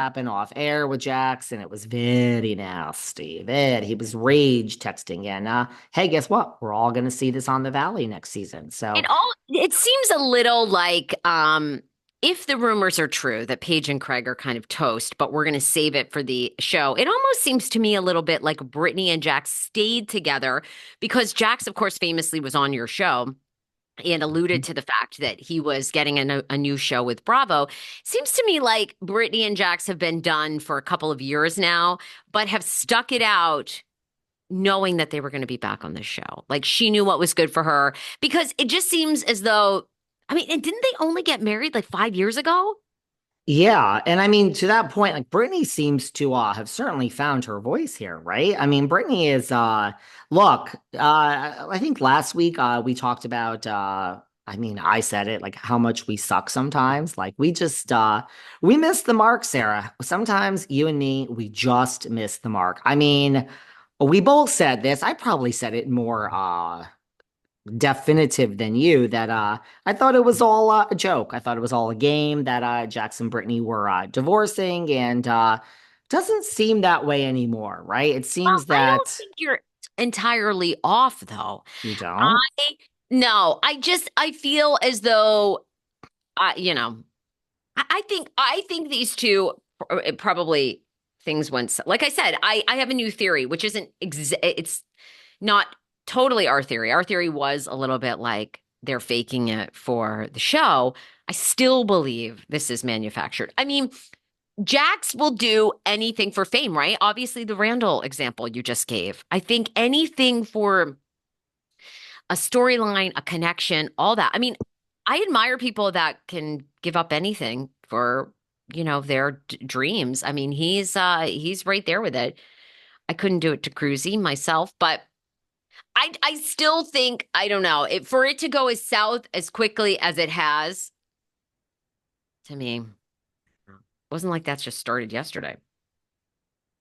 happened off air with Jax, and it was very nasty. He was rage texting, and hey, guess what? We're all gonna see this on the Valley next season. So It seems a little like if the rumors are true that Paige and Craig are kind of toast, but we're going to save it for the show. It almost seems to me a little bit like Brittany and Jax stayed together because Jax, of course, famously was on your show and alluded to the fact that he was getting a new show with Bravo. Seems to me like Brittany and Jax have been done for a couple of years now, but have stuck it out knowing that they were going to be back on the show. Like she knew what was good for her because it just seems as though, I mean, and didn't they only get married like 5 years ago? yeah, and I mean to that point, like Brittany seems to have certainly found her voice here, right? I mean, Brittany is look, I think last week we talked about I mean, I said it like how much we suck sometimes. Like we just we miss the mark, Sarah. Sometimes you and me, we just miss the mark. I mean, we both said this. I probably said it more definitive than you that I thought it was all a joke. I thought it was all a game that Jax and Brittany were divorcing and doesn't seem that way anymore, right? It Well, seems I don't that think you're entirely off though. you don't. I no, I feel as though I think these two probably things went like I said, I have a new theory, which isn't it's not totally our theory. Our theory was a little bit like they're faking it for the show. I still believe this is manufactured. I mean, Jax will do anything for fame, right? Obviously, the Randall example you just gave. I think anything for a storyline, a connection, all that. I mean, I admire people that can give up anything for, their dreams. I mean, he's right there with it. I couldn't do it to Cruzy myself, but I still think I don't know for it to go as south as quickly as it has to me wasn't like that's just started yesterday.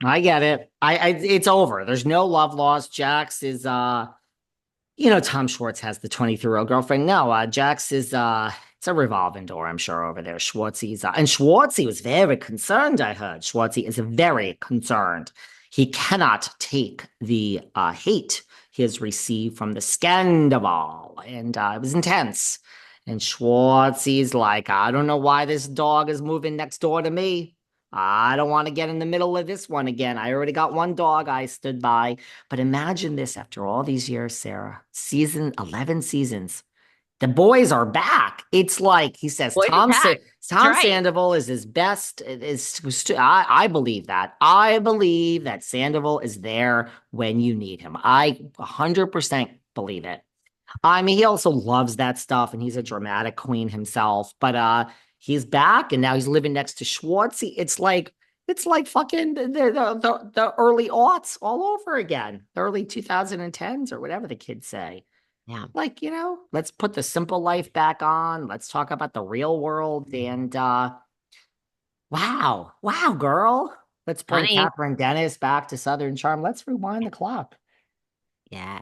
I get it. It's over. There's no love lost. Jax is Tom Schwartz has the 23-year-old girlfriend. No, Jax is it's a revolving door, I'm sure, over there. Schwartzy's and Schwartzy was very concerned, I heard. Schwartzy is very concerned. He cannot take the hate he has received from the scandal. And it was intense. And Schwartzy's like, I don't know why this dog is moving next door to me. I don't want to get in the middle of this one again. I already got one dog I stood by. But imagine this after all these years, Sarah. 11 seasons. The boys are back. It's like he says, Boys are back. That's Tom right. Sandoval is his best. I believe that. I believe that Sandoval is there when you need him. I 100% believe it. I mean, he also loves that stuff, and he's a dramatic queen himself. But he's back, and now he's living next to Schwartzy. It's like fucking the early aughts all over again, the early 2010s or whatever the kids say. Yeah. Like, let's put the simple life back on. Let's talk about the real world. And wow, girl. Let's bring Honey. Catherine Dennis back to Southern Charm. Let's rewind the clock. Yes,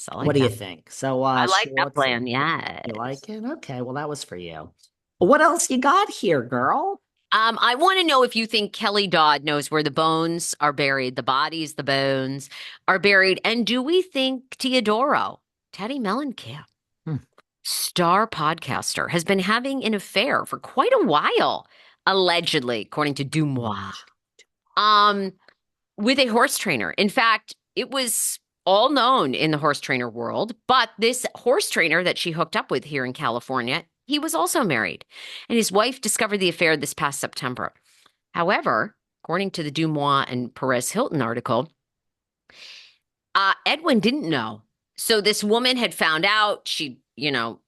I What like do you that. think? So, I like that Schwartzy, plan. you Yes. like it? Okay, well, that was for you. What else you got here, girl? I want to know if you think Kelly Dodd knows where the bones are buried, the bodies, the bones are buried. And do we think Teodoro, Teddi Mellencamp, Hmm. star podcaster, has been having an affair for quite a while, allegedly, according to Dumois, um, with a horse trainer. In fact, it was all known in the horse trainer world, but this horse trainer that she hooked up with here in California, he was also married, and his wife discovered the affair this past September. However, according to the Dumois and Perez Hilton article, Edwin didn't know. So this woman had found out. She,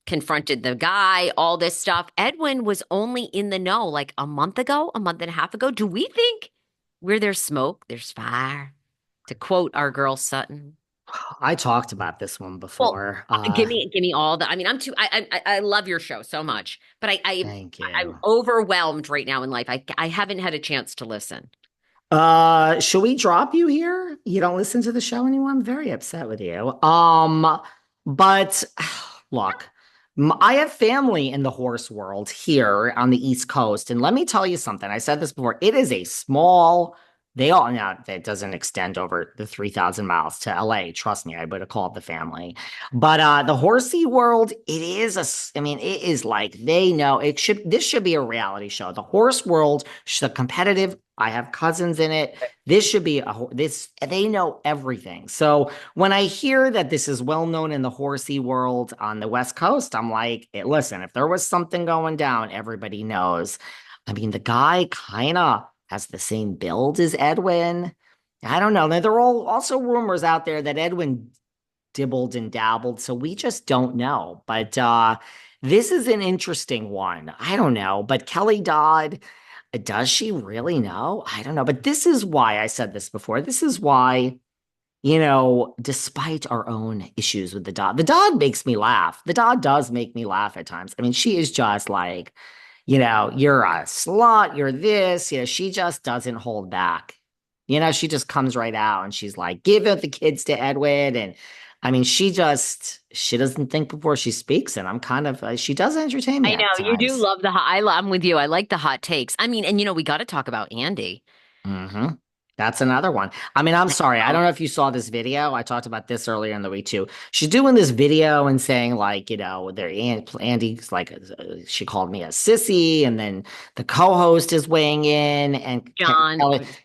confronted the guy, all this stuff. Edwin was only in the know like a month ago, a month and a half ago. Do we think where there's smoke, there's fire? To quote our girl Sutton. I talked about this one Well, before. give me all the. I mean, I'm too. I love your show so much, but Thank I'm you. overwhelmed right now in life. I haven't had a chance to listen. Should we drop you here? You don't listen to the show anymore? I'm very upset with you. But look, I have family in the horse world here on the East Coast. And let me tell you something. I said this before. It is a small, they all, now that doesn't extend over the 3,000 miles to LA. Trust me, I would have called the family. But the horsey world, it is I mean, it is like they know this should be a reality show. The horse world, the competitive, I have cousins in it. This should be they know everything. So, when I hear that this is well known in the horsey world on the West Coast, I'm like, listen, if there was something going down, everybody knows. I mean, the guy kind of has the same build as Edwin. I don't know. There are all also rumors out there that Edwin dibbled and dabbled, so we just don't know. But this is an interesting one. I don't know. But Kelly Dodd, does she really know? I don't know. But this is why I said this before. This is why despite our own issues with the Dodd makes me laugh. The Dodd does make me laugh at times. I mean, she is just like, you're a slut, you're this, she just doesn't hold back. She just comes right out and she's like, give it the kids to Edwin. And I mean, she doesn't think before she speaks. And I'm kind of, she does entertain me I know at you do times. love I'm with you. I like the hot takes. I mean, and we got to talk about Andy. hmm That's another one. I mean, I'm sorry. I don't know if you saw this video. I talked about this earlier in the week too. She's doing this video and saying like, Andy's like, she called me a sissy, and then the co-host is weighing in, and John.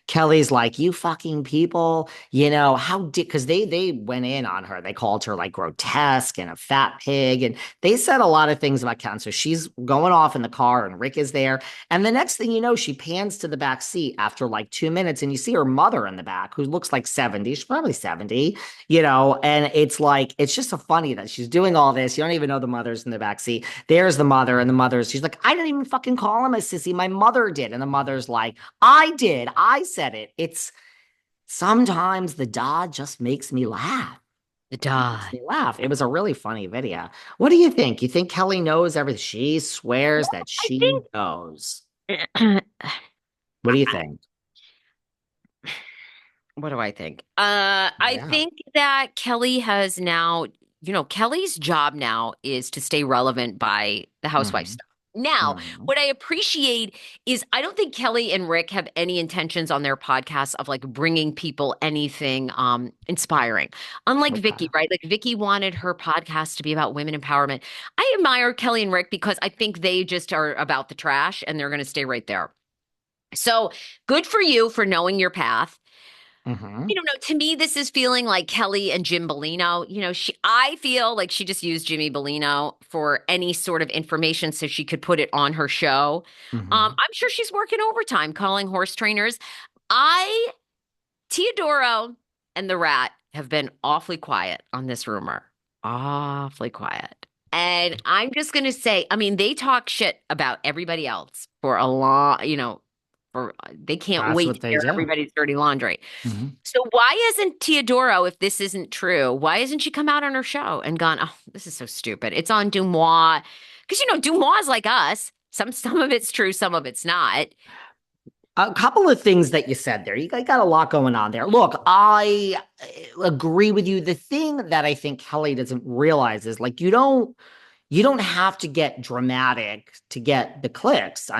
Kelly's like, you fucking people, how did? Because they went in on her. They called her like grotesque and a fat pig, and they said a lot of things about Ken. So she's going off in the car, and Rick is there. And the next thing you know, she pans to the back seat after like 2 minutes, and you see her mother in the back who looks like 70. She's probably 70, and it's like, it's just so funny that she's doing all this. You don't even know the mother's in the back seat. There's the mother, and she's like, I didn't even fucking call him a sissy. My mother did. And the mother's like, I did. I said it. It's sometimes the Dodd just makes me laugh. The Makes Dodd. me laugh. It was a really funny video. What do you think? You think Kelly knows everything? She swears that I she think knows. What do you think? what do I think? I Yeah. think that Kelly has now, Kelly's job now is to stay relevant by the Housewives hmm stuff. Now, hmm what I appreciate is I don't think Kelly and Rick have any intentions on their podcast of like bringing people anything inspiring. Unlike Okay. Vicky, right? Like Vicky wanted her podcast to be about women empowerment. I admire Kelly and Rick because I think they just are about the trash and they're going to stay right there. So good for you for knowing your path. I hmm don't know. To me, this is feeling like Kelly and Jim Bellino. I feel like she just used Jimmy Bellino for any sort of information so she could put it on her show. hmm I'm sure she's working overtime calling horse trainers. I, Teodoro and the rat have been awfully quiet on this rumor. Awfully quiet. And I'm just going to say, I mean, they talk shit about everybody else for a long, for they can't That's wait what to they air do. everybody's dirty laundry. hmm So why isn't Teodoro, if this isn't true, why isn't she come out on her show and gone, oh, this is so stupid. It's on Dumois. Because Dumois is like us. Some of it's true, some of it's not. A couple of things that you said there. You got a lot going on there. Look, I agree with you. The thing that I think Kelly doesn't realize is like you don't have to get dramatic to get the clicks.